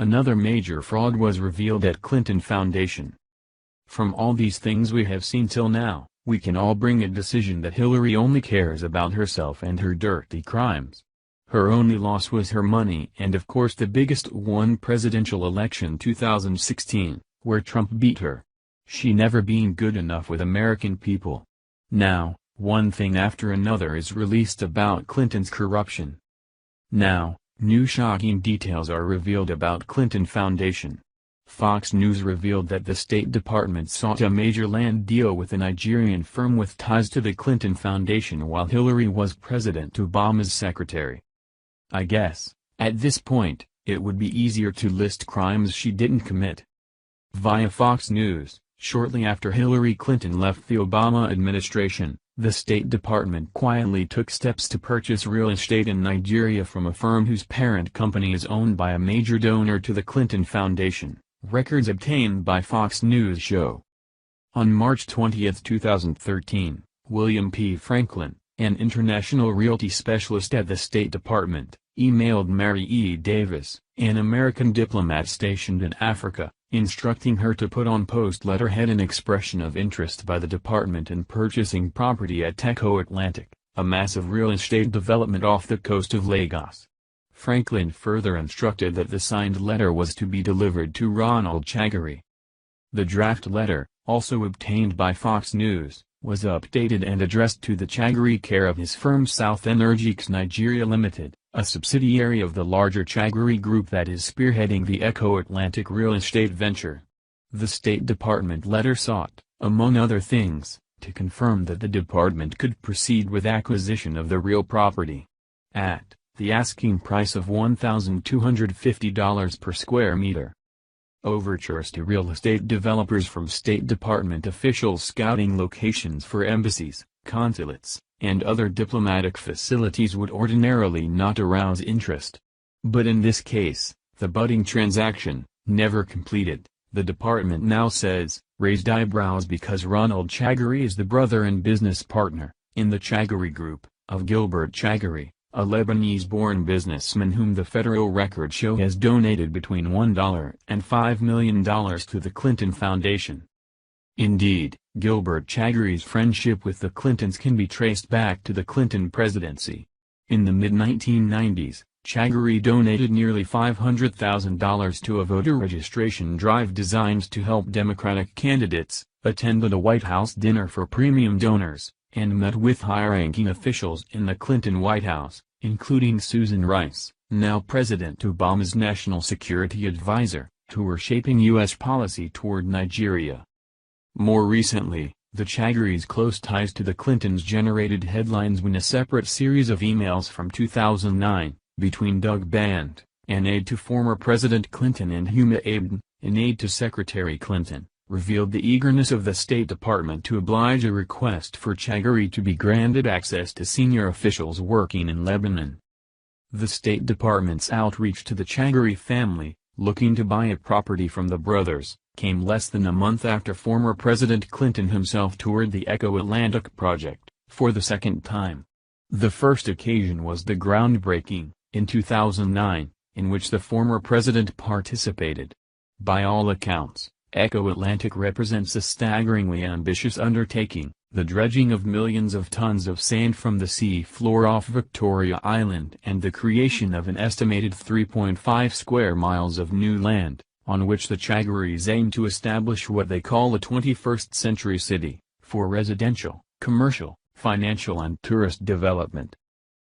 Another major fraud was revealed at Clinton Foundation. From all these things we have seen till now, we can all bring a decision that Hillary only cares about herself and her dirty crimes. Her only loss was her money and of course the biggest one, presidential election 2016, where Trump beat her. She never been good enough with American people. Now, one thing after another is released about Clinton's corruption. Now, new shocking details are revealed about Clinton Foundation. Fox News revealed that the State Department sought a major land deal with a Nigerian firm with ties to the Clinton Foundation while Hillary was President Obama's secretary. I guess, at this point, it would be easier to list crimes she didn't commit. Via Fox News, shortly after Hillary Clinton left the Obama administration, the State Department quietly took steps to purchase real estate in Nigeria from a firm whose parent company is owned by a major donor to the Clinton Foundation, records obtained by Fox News show. On March 20, 2013, William P. Franklin, an international realty specialist at the State Department, emailed Mary E. Davis, an American diplomat stationed in Africa, instructing her to put on post letterhead an expression of interest by the department in purchasing property at Echo Atlantic, a massive real estate development off the coast of Lagos. Franklin further instructed that the signed letter was to be delivered to Ronald Chagoury. The draft letter, also obtained by Fox News, was updated and addressed to the Chagoury care of his firm South Energiques Nigeria Limited, a subsidiary of the larger Chagoury Group that is spearheading the Echo Atlantic real estate venture. The State Department letter sought, among other things, to confirm that the department could proceed with acquisition of the real property at the asking price of $1,250 per square meter. Overtures to real estate developers from State Department officials scouting locations for embassies, consulates, and other diplomatic facilities would ordinarily not arouse interest. But in this case, the budding transaction, never completed, the department now says, raised eyebrows because Ronald Chagoury is the brother and business partner, in the Chagoury Group, of Gilbert Chagoury, a Lebanese-born businessman whom the Federal Records show has donated between $1 and $5 million to the Clinton Foundation. Indeed, Gilbert Chagoury's friendship with the Clintons can be traced back to the Clinton presidency. In the mid-1990s, Chagoury donated nearly $500,000 to a voter registration drive designed to help Democratic candidates, attended a White House dinner for premium donors, and met with high-ranking officials in the Clinton White House, including Susan Rice, now President Obama's national security advisor, who were shaping U.S. policy toward Nigeria. More recently, the Chagoury's close ties to the Clintons generated headlines when a separate series of emails from 2009, between Doug Band, an aide to former President Clinton, and Huma Abedin, an aide to Secretary Clinton, revealed the eagerness of the State Department to oblige a request for Chagoury to be granted access to senior officials working in Lebanon. The State Department's outreach to the Chagoury family, looking to buy a property from the brothers, came less than a month after former President Clinton himself toured the Echo Atlantic project, for the second time. The first occasion was the groundbreaking, in 2009, in which the former president participated. By all accounts, Echo Atlantic represents a staggeringly ambitious undertaking, the dredging of millions of tons of sand from the sea floor off Victoria Island and the creation of an estimated 3.5 square miles of new land, on which the Chagoury's aim to establish what they call a 21st century city, for residential, commercial, financial and tourist development.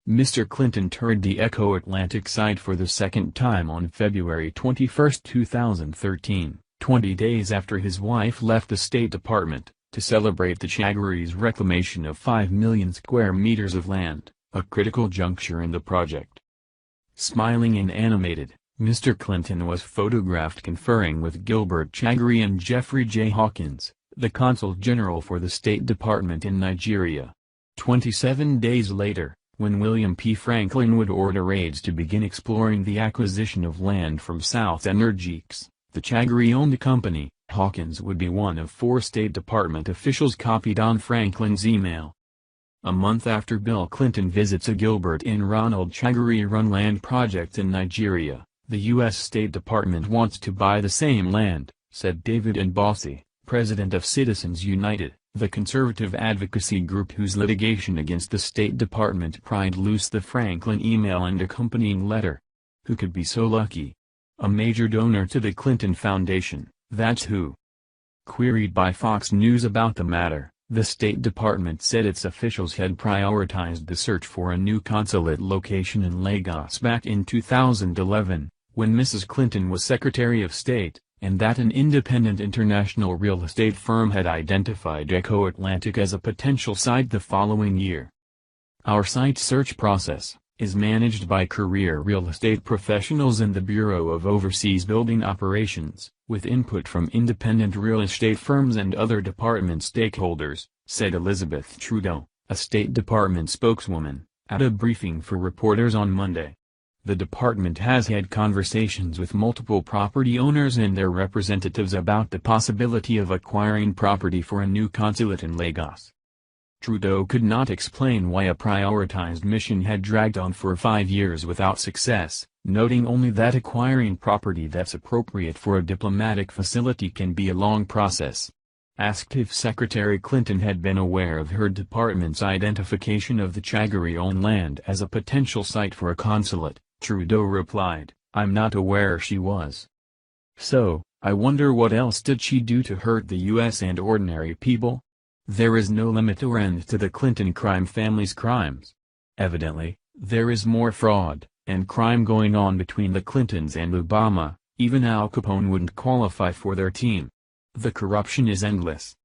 Mr. Clinton toured the Echo Atlantic site for the second time on February 21, 2013. 20 days after his wife left the State Department, to celebrate the Chagoury's reclamation of 5 million square meters of land, a critical juncture in the project. Smiling and animated, Mr. Clinton was photographed conferring with Gilbert Chagoury and Jeffrey J. Hawkins, the Consul General for the State Department in Nigeria. 27 days later, when William P. Franklin would order raids to begin exploring the acquisition of land from South Energiques, the Chagoury-owned company, Hawkins would be one of 4 State Department officials copied on Franklin's email. A month after Bill Clinton visits a Gilbert and Ronald Chagoury-run land project in Nigeria, The U.S. State Department wants to buy the same land, said David Bossy, president of Citizens United, the conservative advocacy group whose litigation against the State Department pried loose the Franklin email and accompanying letter. Who could be so lucky? A major donor to the Clinton Foundation, that's who. Queried by Fox News about the matter, the State Department said its officials had prioritized the search for a new consulate location in Lagos back in 2011, when Mrs. Clinton was Secretary of State, and that an independent international real estate firm had identified Echo Atlantic as a potential site the following year. Our site search process is managed by career real estate professionals in the Bureau of Overseas Building Operations, with input from independent real estate firms and other department stakeholders, said Elizabeth Trudeau, a State Department spokeswoman, at a briefing for reporters on Monday. The department has had conversations with multiple property owners and their representatives about the possibility of acquiring property for a new consulate in Lagos. Trudeau could not explain why a prioritized mission had dragged on for 5 years without success, noting only that acquiring property that's appropriate for a diplomatic facility can be a long process. Asked if Secretary Clinton had been aware of her department's identification of the Chagari-owned land as a potential site for a consulate, Trudeau replied, "I'm not aware she was. So, I wonder what else did she do to hurt the U.S. and ordinary people? There is no limit or end to the Clinton crime family's crimes. Evidently, there is more fraud and crime going on between the Clintons and Obama. Even Al Capone wouldn't qualify for their team. The corruption is endless.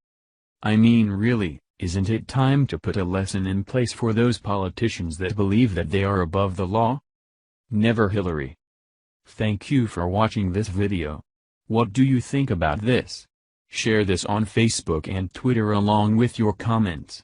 I mean, really, isn't it time to put a lesson in place for those politicians that believe that they are above the law? Never Hillary." Thank you for watching this video. What do you think about this? Share this on Facebook and Twitter along with your comments.